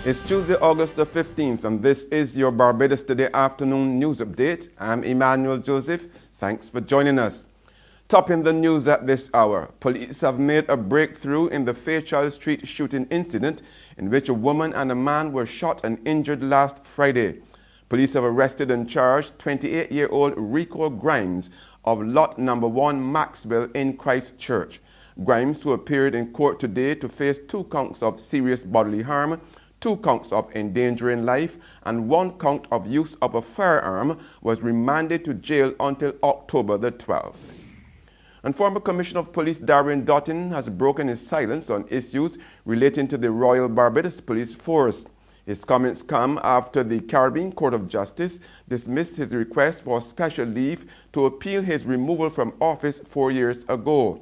It's Tuesday, August the 15th, and this is your Barbados Today afternoon news update. I'm Emmanuel Joseph. Thanks for joining us. Topping the news at this hour, police have made a breakthrough in the Fairchild Street shooting incident in which a woman and a man were shot and injured last Friday. Police have arrested and charged 28-year-old Rico Grimes of lot number 1 Maxwell in Christchurch. Grimes, who appeared in court today to face 2 counts of serious bodily harm, 2 counts of endangering life, and 1 count of use of a firearm, was remanded to jail until October the 12th. And former Commissioner of Police Darwin Dottin has broken his silence on issues relating to the Royal Barbados Police Force. His comments come after the Caribbean Court of Justice dismissed his request for special leave to appeal his removal from office 4 years ago.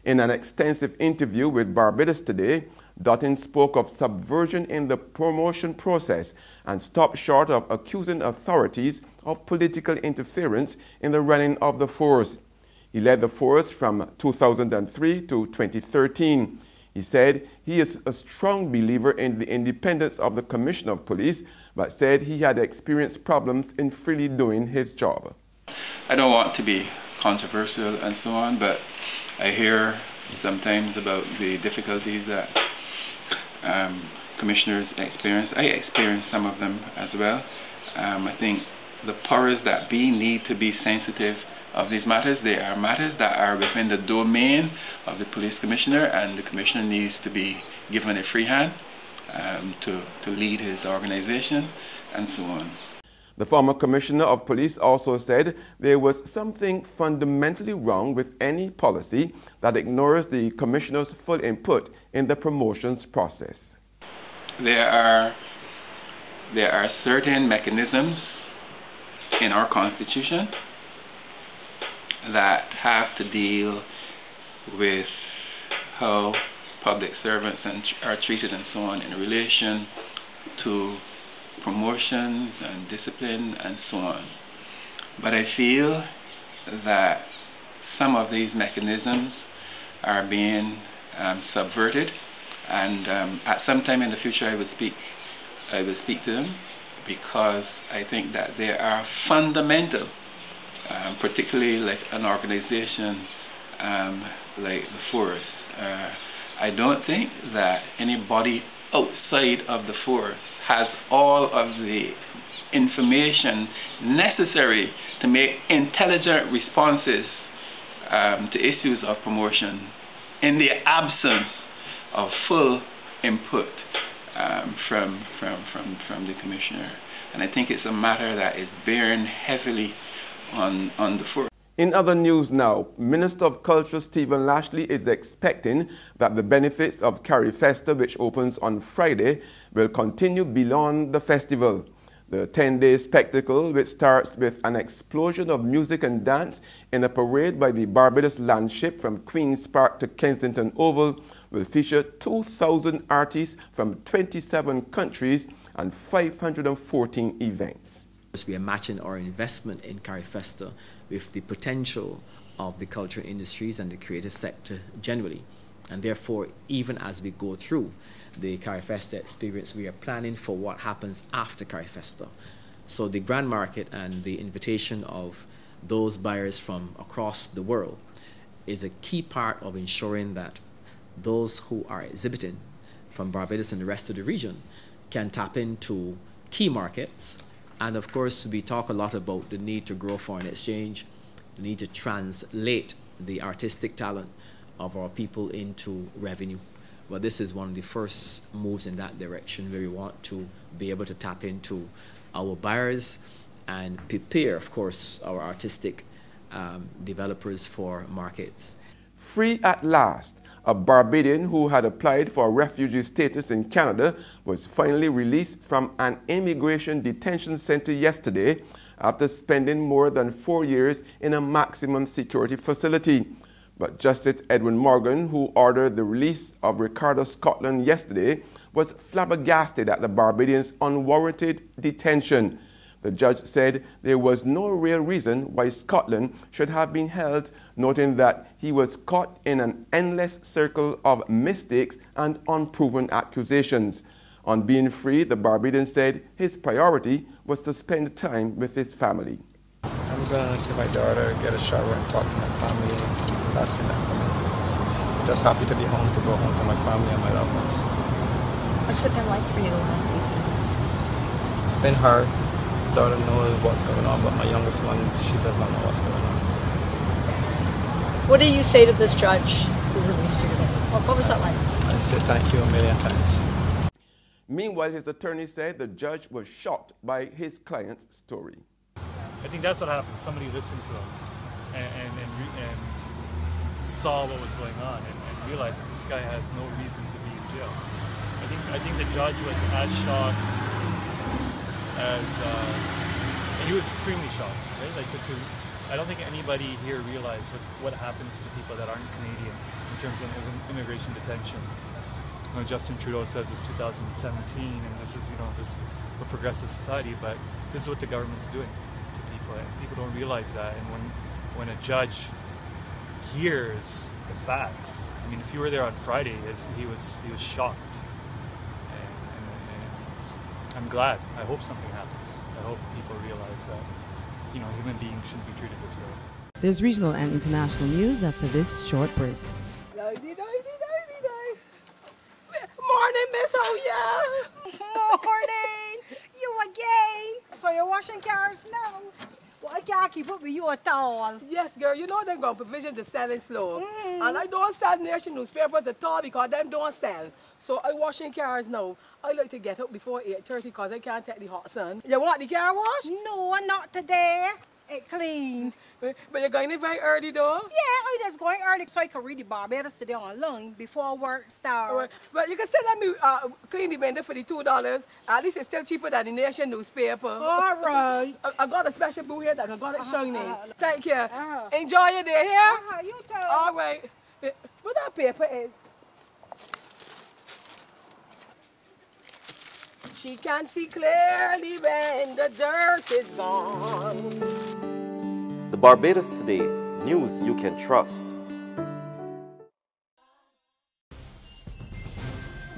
In an extensive interview with Barbados Today, Dottin spoke of subversion in the promotion process and stopped short of accusing authorities of political interference in the running of the force. He led the force from 2003 to 2013. He said he is a strong believer in the independence of the Commissioner of Police, but said he had experienced problems in freely doing his job. I don't want to be controversial and so on, but I hear sometimes about the difficulties that commissioners experience. I experience some of them as well. I think the powers that be need to be sensitive of these matters. They are matters that are within the domain of the police commissioner, and the commissioner needs to be given a free hand to lead his organization and so on. The former Commissioner of Police also said there was something fundamentally wrong with any policy that ignores the Commissioner's full input in the promotions process. There are certain mechanisms in our Constitution that have to deal with how public servants are treated and so on in relation to promotions and discipline and so on. But I feel that some of these mechanisms are being subverted, and at some time in the future I will speak to them, because I think that they are fundamental, particularly like an organization like the force. I don't think that anybody outside of the force has all of the information necessary to make intelligent responses to issues of promotion in the absence of full input from the commissioner. And I think it's a matter that is bearing heavily on the force. In other news now, Minister of Culture Stephen Lashley is expecting that the benefits of Carifesta, which opens on Friday, will continue beyond the festival. The 10-day spectacle, which starts with an explosion of music and dance in a parade by the Barbados Landship from Queen's Park to Kensington Oval, will feature 2,000 artists from 27 countries and 514 events. We are matching our investment in Carifesta with the potential of the culture industries and the creative sector generally. And therefore, even as we go through the Carifesta experience, we are planning for what happens after Carifesta. So the Grand Market and the invitation of those buyers from across the world is a key part of ensuring that those who are exhibiting from Barbados and the rest of the region can tap into key markets. And of course, we talk a lot about the need to grow foreign exchange, the need to translate the artistic talent of our people into revenue. Well, this is one of the first moves in that direction, where we want to be able to tap into our buyers and prepare, of course, our artistic developers for markets. Free at last. A Barbadian who had applied for refugee status in Canada was finally released from an immigration detention center yesterday after spending more than 4 years in a maximum security facility. But Justice Edwin Morgan, who ordered the release of Ricardo Scotland yesterday, was flabbergasted at the Barbadian's unwarranted detention. The judge said there was no real reason why Scotland should have been held, noting that he was caught in an endless circle of mistakes and unproven accusations. On being free, the Barbadian said his priority was to spend time with his family. I'm going to see my daughter, get a shower and talk to my family. That's enough for me. Just happy to be home, to go home to my family and my loved ones. What's it been like for you the last 18 months? It's been hard. Daughter knows what's going on, but my youngest one, she does not know what's going on. What do you say to this judge who released you today? What was that like? I say thank you a million times. Meanwhile, his attorney said the judge was shocked by his client's story. I think that's what happened. Somebody listened to him and saw what was going on and realized that this guy has no reason to be in jail. I think the judge was as shocked as and he was extremely shocked, right? Like I don't think anybody here realized what happens to people that aren't Canadian in terms of immigration detention. You know, Justin Trudeau says it's 2017 and this is a progressive society, but this is what the government's doing to people, and people don't realize that. And when a judge hears the facts, I mean, if you were there on Friday, he was shocked. And I'm glad. I hope something happens. I hope people realize that human beings shouldn't be treated this way. There's regional and international news after this short break. Morning, Miss Oya. Morning. You again. So you're washing cars now? Well, I can't keep up with you at all. Yes, girl. You know they're going to provision to selling slow. And I don't sell nation newspapers at all because them don't sell. So I washing cars now. I like to get up before 8:30 because I can't take the hot sun. You want the car wash? No, not today. It clean. But you're going in very early though? Yeah, I just going early so I can read the Barbados today online before work starts. Right. But you can still let me clean the window for the $2. At least it's still cheaper than the nation newspaper. All right. I got a special boo here that I got it shining. Thank you. Enjoy your day here. You too. All right. What that paper is? She can see clearly when the dirt is gone. The Barbados Today, news you can trust.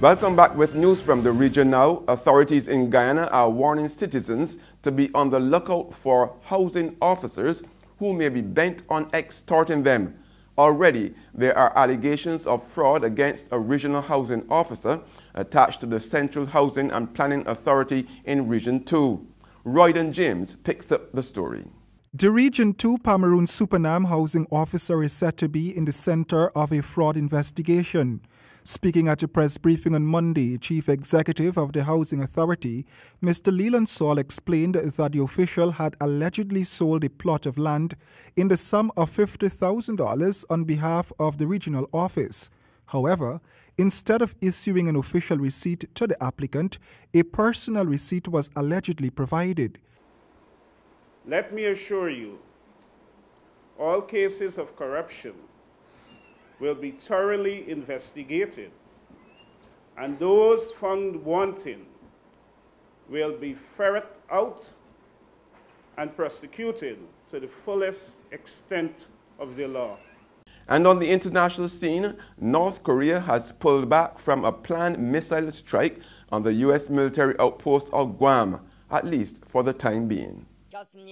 Welcome back with news from the region now. Authorities in Guyana are warning citizens to be on the lookout for housing officers who may be bent on extorting them. Already, there are allegations of fraud against a regional housing officer attached to the Central Housing and Planning Authority in Region 2. Royden James picks up the story. The Region 2 Pomeroon Supernam housing officer is said to be in the center of a fraud investigation. Speaking at a press briefing on Monday, Chief Executive of the Housing Authority, Mr. Leland Saul, explained that the official had allegedly sold a plot of land in the sum of $50,000 on behalf of the regional office. However, instead of issuing an official receipt to the applicant, a personal receipt was allegedly provided. Let me assure you, all cases of corruption will be thoroughly investigated, and those found wanting will be ferreted out and prosecuted to the fullest extent of the law. And on the international scene, North Korea has pulled back from a planned missile strike on the U.S. military outpost of Guam, at least for the time being.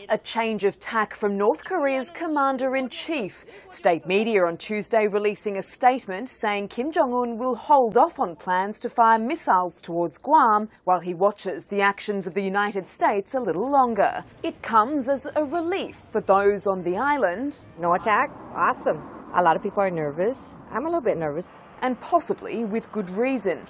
A change of tack from North Korea's commander-in-chief. State media on Tuesday releasing a statement saying Kim Jong-un will hold off on plans to fire missiles towards Guam while he watches the actions of the United States a little longer. It comes as a relief for those on the island. No attack? Awesome. A lot of people are nervous. I'm a little bit nervous. And possibly with good reason.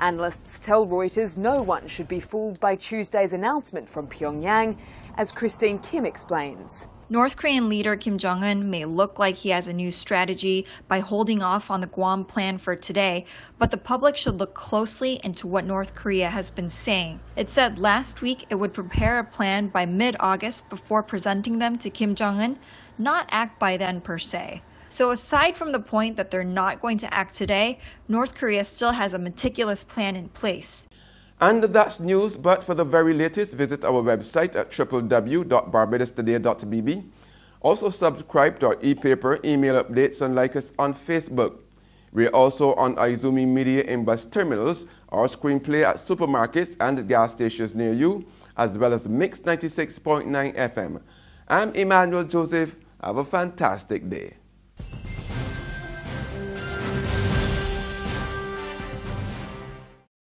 Analysts tell Reuters no one should be fooled by Tuesday's announcement from Pyongyang, as Christine Kim explains. North Korean leader Kim Jong-un may look like he has a new strategy by holding off on the Guam plan for today, but the public should look closely into what North Korea has been saying. It said last week it would prepare a plan by mid-August before presenting them to Kim Jong-un, not act by then per se. So aside from the point that they're not going to act today, North Korea still has a meticulous plan in place. And that's news, but for the very latest, visit our website at www.barbadostoday.bb. Also subscribe to our e-paper, email updates, and like us on Facebook. We're also on Izumi Media in bus terminals, or screenplay at supermarkets and gas stations near you, as well as Mix 96.9 FM. I'm Emmanuel Joseph. Have a fantastic day.